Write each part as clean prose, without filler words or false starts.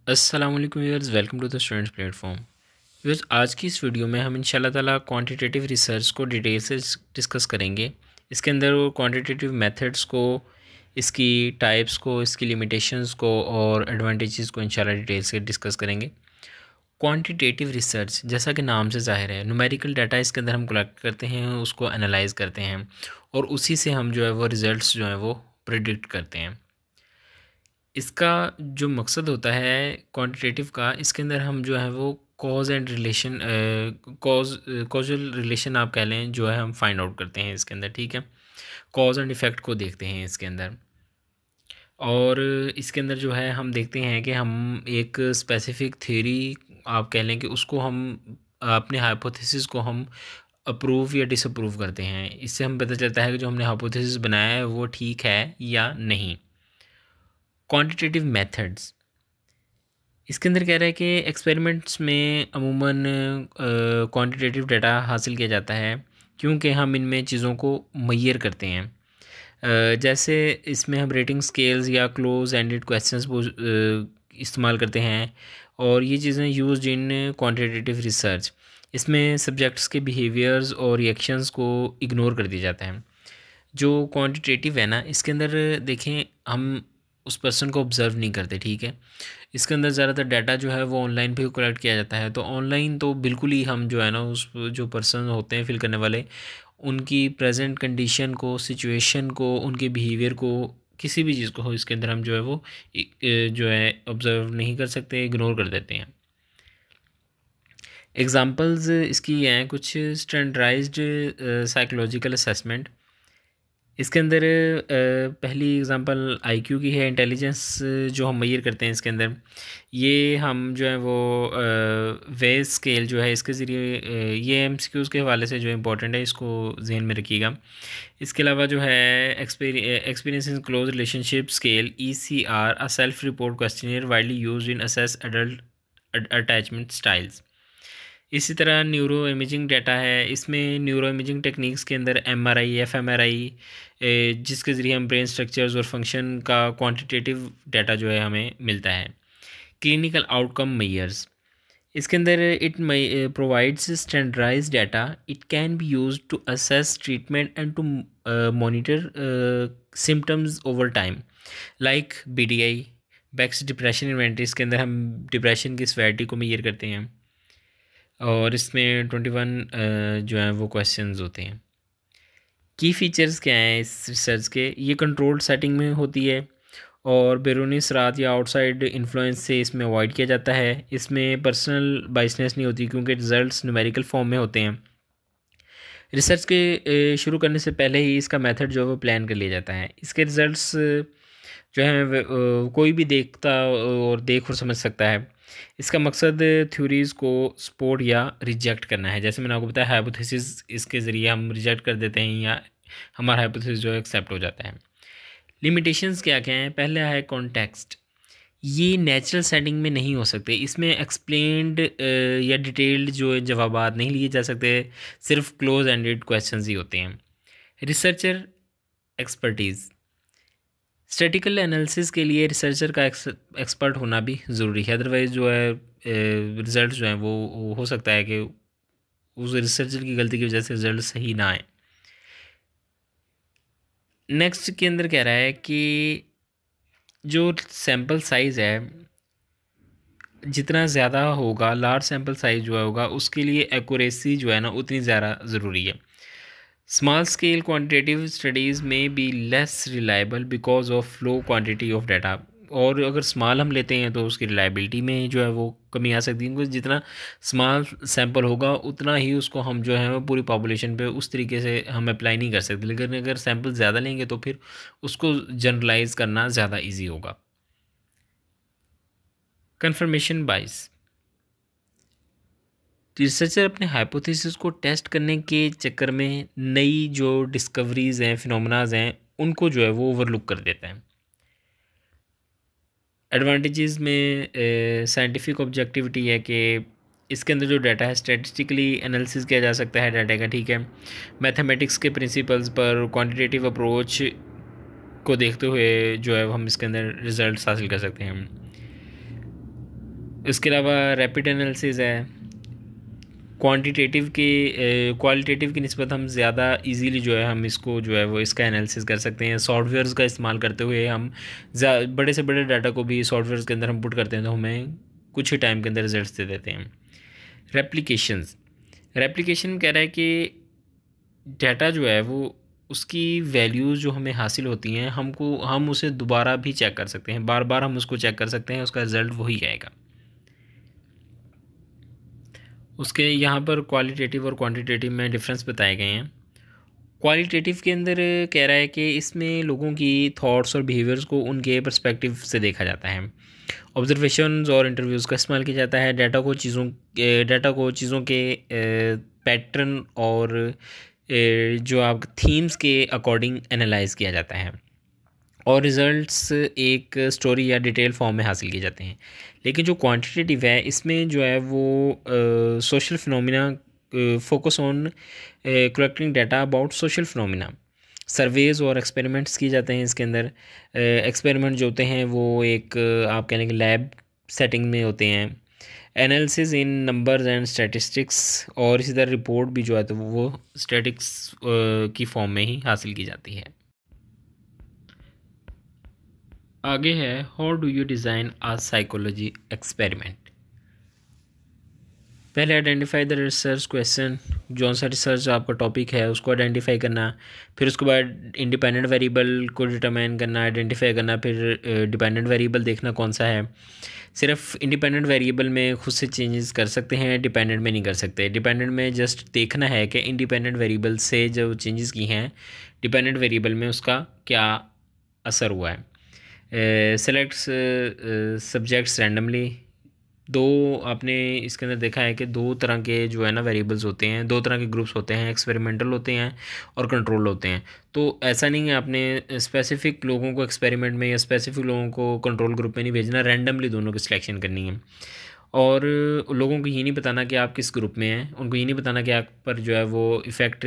अस्सलाम वालेकुम viewers, welcome to the students platform. Viewers, आज की इस वीडियो में हम इंशाल्लाह ताला क्वांटिटेटिव रिसर्च को डिटेल से डिस्कस करेंगे। इसके अंदर वो क्वांटिटेटिव मेथड्स को, इसकी टाइप्स को, इसकी लिमिटेशंस को और एडवांटेजेस को इंशाल्लाह डिटेल से डिस्कस करेंगे। क्वांटिटेटिव रिसर्च जैसा कि नाम से ज़ाहिर है, न्यूमेरिकल डाटा इसके अंदर हम कलेक्ट करते हैं, उसको एनालाइज करते हैं और उसी से हम जो है वो रिज़ल्ट्स जो है वो प्रिडिक्ट करते हैं। इसका जो मकसद होता है क्वांटिटेटिव का, इसके अंदर हम जो है वो cause and relation, causal relation आप कह लें, जो है हम फाइंड आउट करते हैं इसके अंदर। ठीक है, कॉज एंड इफ़ेक्ट को देखते हैं इसके अंदर। और इसके अंदर जो है हम देखते हैं कि हम एक स्पेसिफिक थ्योरी आप कह लें कि उसको हम अपने हाइपोथेसिस को हम अप्रूव या डिसअप्रूव करते हैं। इससे हम पता चलता है कि जो हमने हाइपोथेसिस बनाया है वो ठीक है या नहीं। क्वांटिटेटिव मेथड्स, इसके अंदर कह रहा है कि एक्सपेरिमेंट्स में अमूमन क्वांटिटेटिव डाटा हासिल किया जाता है क्योंकि हम इनमें चीज़ों को मैयर करते हैं। जैसे इसमें हम रेटिंग स्केल्स या क्लोज एंडेड क्वेश्चंस इस्तेमाल करते हैं और ये चीज़ें यूज्ड इन क्वांटिटेटिव रिसर्च। इसमें सब्जेक्ट्स के बिहेवियर्स और रिएक्शंस को इग्नोर कर दिया जाता है। जो क्वांटिटेटिव है ना, इसके अंदर देखें हम उस पर्सन को ऑब्ज़र्व नहीं करते। ठीक है, इसके अंदर ज़्यादातर डाटा जो है वो ऑनलाइन भी कलेक्ट किया जाता है, तो ऑनलाइन तो बिल्कुल ही हम जो है ना उस जो पर्सन होते हैं फिल करने वाले, उनकी प्रेजेंट कंडीशन को, सिचुएशन को, उनके बिहेवियर को, किसी भी चीज़ को हो, इसके अंदर हम जो है वो जो है ऑब्ज़र्व नहीं कर सकते, इग्नोर कर देते हैं। एग्ज़ाम्पल्स इसकी हैं कुछ। स्टैंडर्डाइज्ड साइकोलॉजिकल असेसमेंट, इसके अंदर पहली एग्ज़ाम्पल आईक्यू की है, इंटेलिजेंस जो हम मेजर करते हैं इसके अंदर। ये हम जो है वो वेज स्केल जो है इसके ज़रिए, ये एमसीक्यूज़ के हवाले से जो इम्पोर्टेंट है, इसको जहन में रखिएगा। इसके अलावा जो है experience in close relationship scale, ECR, a self report questionnaire widely used in assess adult attachment styles. इसी तरह न्यूरो इमेजिंग डाटा है, इसमें न्यूरो इमेजिंग टेक्निक्स के अंदर MRI, FMRI, जिसके ज़रिए हम ब्रेन स्ट्रक्चर्स और फंक्शन का क्वांटिटेटिव डाटा जो है हमें मिलता है। क्लिनिकल आउटकम मेयर्स, इसके अंदर it provides standardize data, it can be use to assess treatment and to monitor symptoms over time, like BDI, Beck's depression inventory. इसके अंदर हम डिप्रेशन की स्वेरिटी को मेयर करते हैं और इसमें 21 जो हैं वो क्वेश्चंस होते हैं। की फ़ीचर्स क्या हैं इस रिसर्च के? ये कंट्रोल्ड सेटिंग में होती है और बैरूनी असरात या आउटसाइड इन्फ्लुएंस से इसमें अवॉइड किया जाता है। इसमें पर्सनल बाइसनेस नहीं होती क्योंकि रिज़ल्ट्स न्यूमेरिकल फॉर्म में होते हैं। रिसर्च के शुरू करने से पहले ही इसका मेथड जो है वो प्लान कर लिया जाता है। इसके रिज़ल्ट्स जो है कोई भी देखता और देख और समझ सकता है। इसका मकसद थ्योरीज़ को सपोर्ट या रिजेक्ट करना है। जैसे मैंने आपको बताया, हाइपोथेसिस इसके ज़रिए हम रिजेक्ट कर देते हैं या हमारा हाइपोथेसिस जो है एक्सेप्ट हो जाता है। लिमिटेशंस क्या क्या हैं? पहला है कॉन्टेक्स्ट, ये नेचुरल सेटिंग में नहीं हो सकते। इसमें एक्सप्लेन्ड या डिटेल्ड जो जवाबात नहीं लिए जा सकते, सिर्फ क्लोज एंडेड क्वेश्चंस ही होते हैं। रिसर्चर एक्सपर्टीज़, स्टैटिकल एनालिसिस के लिए रिसर्चर का एक्सपर्ट होना भी ज़रूरी है, अदरवाइज़ जो है रिज़ल्ट जो हैं वो हो सकता है कि उस रिसर्चर की गलती की वजह से रिज़ल्ट सही ना आए। नेक्स्ट के अंदर कह रहा है कि जो सैम्पल साइज़ है, जितना ज़्यादा होगा, लार्ज सैम्पल साइज़ जो है होगा, उसके लिए एक्यूरेसी जो है ना उतनी ज़्यादा ज़रूरी है। स्मॉल स्केल क्वांटिटेटिव स्टडीज़ में be less reliable because of low quantity of data. और अगर स्मॉल हम लेते हैं तो उसकी रिलायबिलिटी में जो है वो कमी आ सकती है, क्योंकि जितना स्मॉल सैंपल होगा उतना ही उसको हम जो है वो पूरी पॉपुलेशन पे उस तरीके से हम अप्लाई नहीं कर सकते। लेकिन अगर सैंपल ज़्यादा लेंगे तो फिर उसको जनरलाइज करना ज़्यादा ईजी होगा। कन्फर्मेशन बाइस, रिसर्चर अपने हाइपोथेसिस को टेस्ट करने के चक्कर में नई जो डिस्कवरीज़ हैं, फिनोमेनाज हैं, उनको जो है वो ओवरलुक कर देता है। एडवांटेजेस में साइंटिफिक ऑब्जेक्टिविटी है कि इसके अंदर जो डाटा है स्टैटिस्टिकली एनालिसिस किया जा सकता है डाटा का। ठीक है, मैथमेटिक्स के प्रिंसिपल्स पर क्वांटिटेटिव अप्रोच को देखते हुए जो है हम इसके अंदर रिजल्ट्स हासिल कर सकते हैं। इसके अलावा रैपिड एनालिसिस है। क्वालिटेटिव की निस्बत हम ज़्यादा इजीली जो है हम इसको जो है वो इसका एनालिसिस कर सकते हैं। सॉफ्टवेयर्स का इस्तेमाल करते हुए हम बड़े से बड़े डाटा को भी सॉफ्टवेयर्स के अंदर हम पुट करते हैं तो हमें कुछ ही टाइम के अंदर रिजल्ट्स दे देते हैं। रेप्लिकेशन कह रहा है कि डाटा जो है वो उसकी वैल्यूज़ जो हमें हासिल होती हैं हम उसे दोबारा भी चेक कर सकते हैं, बार बार हम उसको चेक कर सकते हैं, उसका रिज़ल्ट वही आएगा। उसके यहाँ पर क्वालिटेटिव और क्वांटिटेटिव में डिफरेंस बताए गए हैं। क्वालिटेटिव के अंदर कह रहा है कि इसमें लोगों की थॉट्स और बिहेवियर्स को उनके पर्सपेक्टिव से देखा जाता है। ऑब्जर्वेशंस और इंटरव्यूज़ का इस्तेमाल किया जाता है। डाटा को चीज़ों के पैटर्न और जो आप थीम्स के अकॉर्डिंग एनालाइज किया जाता है और रिज़ल्ट्स एक स्टोरी या डिटेल फॉर्म में हासिल किए जाते हैं। लेकिन जो क्वांटिटेटिव है इसमें जो है वो social phenomena focus on collecting data about social phenomena. Surveys और एक्सपेरिमेंट्स किए जाते हैं इसके अंदर। एक्सपेरिमेंट जो होते हैं वो एक आप कह लें कि लैब सेटिंग में होते हैं। Analysis in numbers and statistics, और इसी तरह रिपोर्ट भी जो है तो वो स्टैटिक्स की फॉर्म में ही हासिल की जाती है। आगे है how do you design a psychology experiment. पहले आइडेंटिफाई द रिसर्च क्वेश्चन, जो सा रिसर्च आपका टॉपिक है उसको आइडेंटिफाई करना, फिर उसके बाद इंडिपेंडेंट वेरिएबल को डिटरमाइन करना, आइडेंटिफाई करना, फिर डिपेंडेंट वेरिएबल देखना कौन सा है। सिर्फ इंडिपेंडेंट वेरिएबल में खुद से चेंजेस कर सकते हैं, डिपेंडेंट में नहीं कर सकते। डिपेंडेंट में जस्ट देखना है कि इंडिपेंडेंट वेरिएबल से जो चेंजेस की हैं डिपेंडेंट वेरिएबल में उसका क्या असर हुआ है। Select subjects randomly. दो आपने इसके अंदर देखा है कि दो तरह के जो है ना वेरिएबल्स होते हैं, दो तरह के ग्रुप्स होते हैं, एक्सपेरिमेंटल होते हैं और कंट्रोल होते हैं। तो ऐसा नहीं है आपने स्पेसिफिक लोगों को एक्सपेरिमेंट में या स्पेसिफिक लोगों को कंट्रोल ग्रुप में नहीं भेजना, रैंडमली दोनों की सिलेक्शन करनी है। और लोगों को ये नहीं बताना कि आप किस ग्रुप में हैं, उनको ये नहीं बताना कि आप पर जो है वो इफ़ेक्ट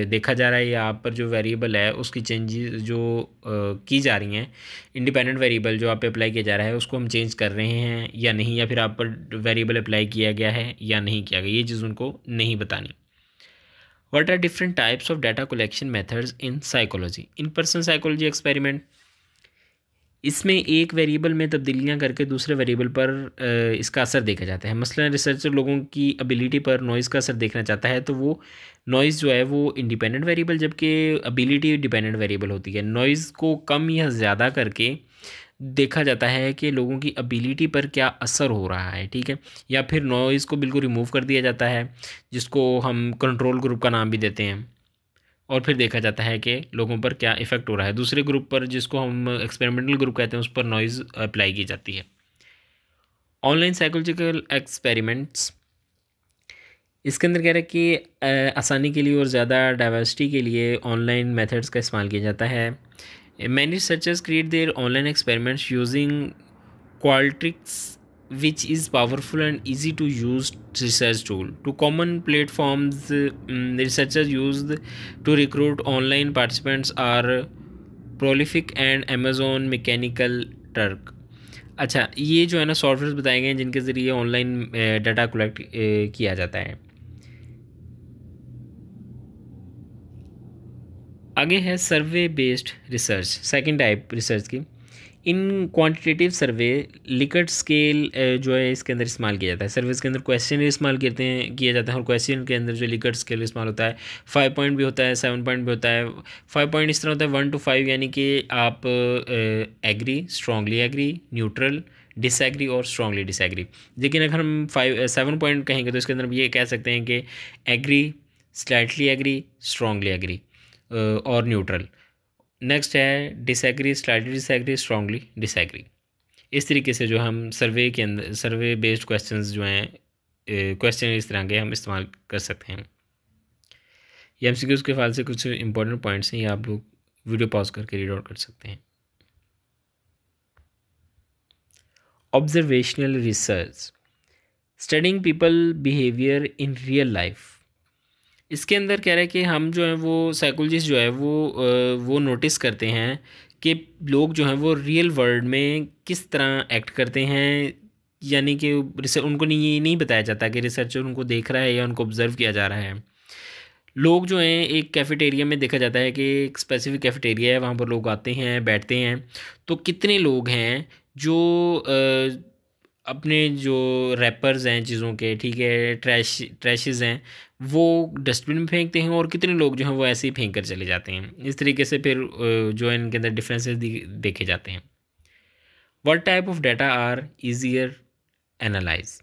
देखा जा रहा है या आप पर जो वेरिएबल है उसकी चेंजेस जो की जा रही हैं, इंडिपेंडेंट वेरिएबल जो आप पे अप्लाई किया जा रहा है उसको हम चेंज कर रहे हैं या नहीं, या फिर आप पर वेरिएबल अप्लाई किया गया है या नहीं किया गया, ये चीज़ उनको नहीं बतानी। What are different types of data collection methods in psychology. In person psychology experiment, इसमें एक वेरिएबल में तब्दीलियां करके दूसरे वेरिएबल पर इसका असर देखा जाता है। मसलन रिसर्चर लोगों की एबिलिटी पर नॉइज़ का असर देखना चाहता है तो वो नॉइज़ जो है वो इंडिपेंडेंट वेरिएबल, जबकि एबिलिटी डिपेंडेंट वेरिएबल होती है। नॉइज़ को कम या ज़्यादा करके देखा जाता है कि लोगों की एबिलिटी पर क्या असर हो रहा है, ठीक है। या फिर नॉइज़ को बिल्कुल रिमूव कर दिया जाता है, जिसको हम कंट्रोल ग्रुप का नाम भी देते हैं, और फिर देखा जाता है कि लोगों पर क्या इफ़ेक्ट हो रहा है। दूसरे ग्रुप पर, जिसको हम एक्सपेरिमेंटल ग्रुप कहते हैं, उस पर नॉइज़ अप्लाई की जाती है। ऑनलाइन साइकोलॉजिकल एक्सपेरिमेंट्स, इसके अंदर कह रहा है कि आसानी के लिए और ज़्यादा डाइवर्सिटी के लिए ऑनलाइन मेथड्स का इस्तेमाल किया जाता है। Many researchers create their online experiments using Qualtrics which is powerful and easy to use research tool. Two common platforms researchers used to recruit online participants are Prolific and Amazon Mechanical Turk. अच्छा, ये जो है ना software बताए गए हैं जिनके ज़रिए ऑनलाइन डाटा कलेक्ट किया जाता है। आगे है survey based research, second type research की। In quantitative survey Likert scale जो है इसके अंदर इस्तेमाल किया जाता है। सर्विस के अंदर क्वेश्चन इस्तेमाल किया जाता है, और क्वेश्चन के अंदर जो लिकट स्केल इस्तेमाल होता है, 5 पॉइंट भी होता है, 7 पॉइंट भी होता है। 5 पॉइंट इस तरह होता है 1 to 5, यानी कि आप agree, strongly agree, neutral, disagree और स्ट्रांगली डिसएग्री। लेकिन अगर हम 7 पॉइंट कहेंगे तो इसके अंदर ये कह सकते हैं कि agree, slightly agree, strongly agree और न्यूट्रल। नेक्स्ट है disagree, slightly disagree, strongly disagree. इस तरीके से जो हम सर्वे के अंदर सर्वे बेस्ड क्वेश्चंस जो हैं, क्वेश्चन इस तरह के हम इस्तेमाल कर सकते हैं। ये एमसीक्यूज़ के फाल से कुछ इंपॉर्टेंट पॉइंट्स हैं, ये आप लोग वीडियो पॉज करके रीड आउट कर सकते हैं। Observational research, studying people behaviour in real life. इसके अंदर कह रहा है कि हम जो है वो साइकोलॉजिस्ट जो है वो नोटिस करते हैं कि लोग जो हैं वो रियल वर्ल्ड में किस तरह एक्ट करते हैं यानी कि उनको नहीं, ये नहीं बताया जाता कि रिसर्चर उनको देख रहा है या उनको ऑब्ज़र्व किया जा रहा है। लोग जो हैं, एक कैफ़ेटेरिया में देखा जाता है कि एक स्पेसिफ़िक कैफ़ेटेरिया है, वहाँ पर लोग आते हैं, बैठते हैं, तो कितने लोग हैं जो अपने जो रैपर्स हैं चीज़ों के, ठीक है, ट्रैशेज़ हैं, वो डस्टबिन में फेंकते हैं, और कितने लोग जो हैं वो ऐसे ही फेंक कर चले जाते हैं। इस तरीके से फिर जो है इनके अंदर डिफरेंसेस देखे जाते हैं। What type of data are easier analyse?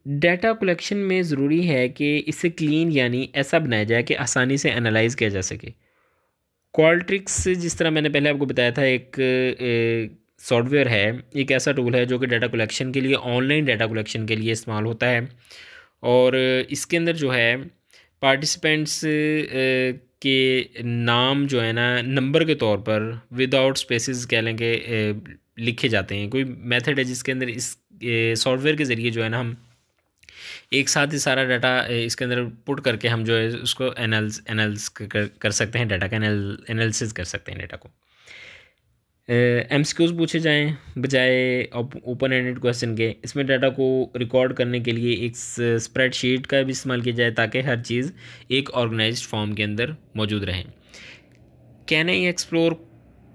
Data collection में ज़रूरी है कि इसे क्लीन यानी ऐसा बनाया जाए कि आसानी से एनालाइज किया जा सके। क्वाल्ट्रिक्स, जिस तरह मैंने पहले आपको बताया था, एक सॉफ्टवेयर है, एक ऐसा टूल है जो कि डाटा कलेक्शन के लिए, ऑनलाइन डाटा कलेक्शन के लिए इस्तेमाल होता है। और इसके अंदर जो है पार्टिसिपेंट्स के नाम जो है ना, नंबर के तौर पर विदाउट स्पेसिस कह लेंगे लिखे जाते हैं। कोई मेथड है जिसके अंदर इस सॉफ्टवेयर के ज़रिए जो है ना, हम एक साथ ही सारा डाटा इसके अंदर पुट करके हम जो है उसको एनालिस कर सकते हैं, डाटा का एनालिसिस कर सकते हैं डाटा को। एमसीक्यूज पूछे जाएं बजाय ओपन एंडेड क्वेश्चन के। इसमें डाटा को रिकॉर्ड करने के लिए एक स्प्रेडशीट का भी इस्तेमाल किया जाए ताकि हर चीज़ एक ऑर्गेनाइज्ड फॉर्म के अंदर मौजूद रहें। Can I explore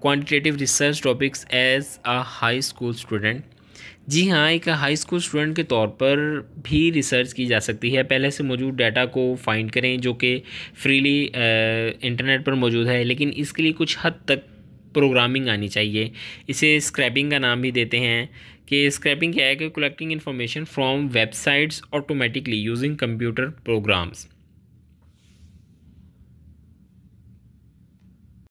quantitative research topics as a high school student? जी हाँ, एक हाई स्कूल स्टूडेंट के तौर पर भी रिसर्च की जा सकती है। पहले से मौजूद डाटा को फाइंड करें जो कि फ्रीली इंटरनेट पर मौजूद है, लेकिन इसके लिए कुछ हद तक प्रोग्रामिंग आनी चाहिए। इसे स्क्रैपिंग का नाम भी देते हैं। कि स्क्रैपिंग क्या है कि collecting information from websites automatically using computer programs.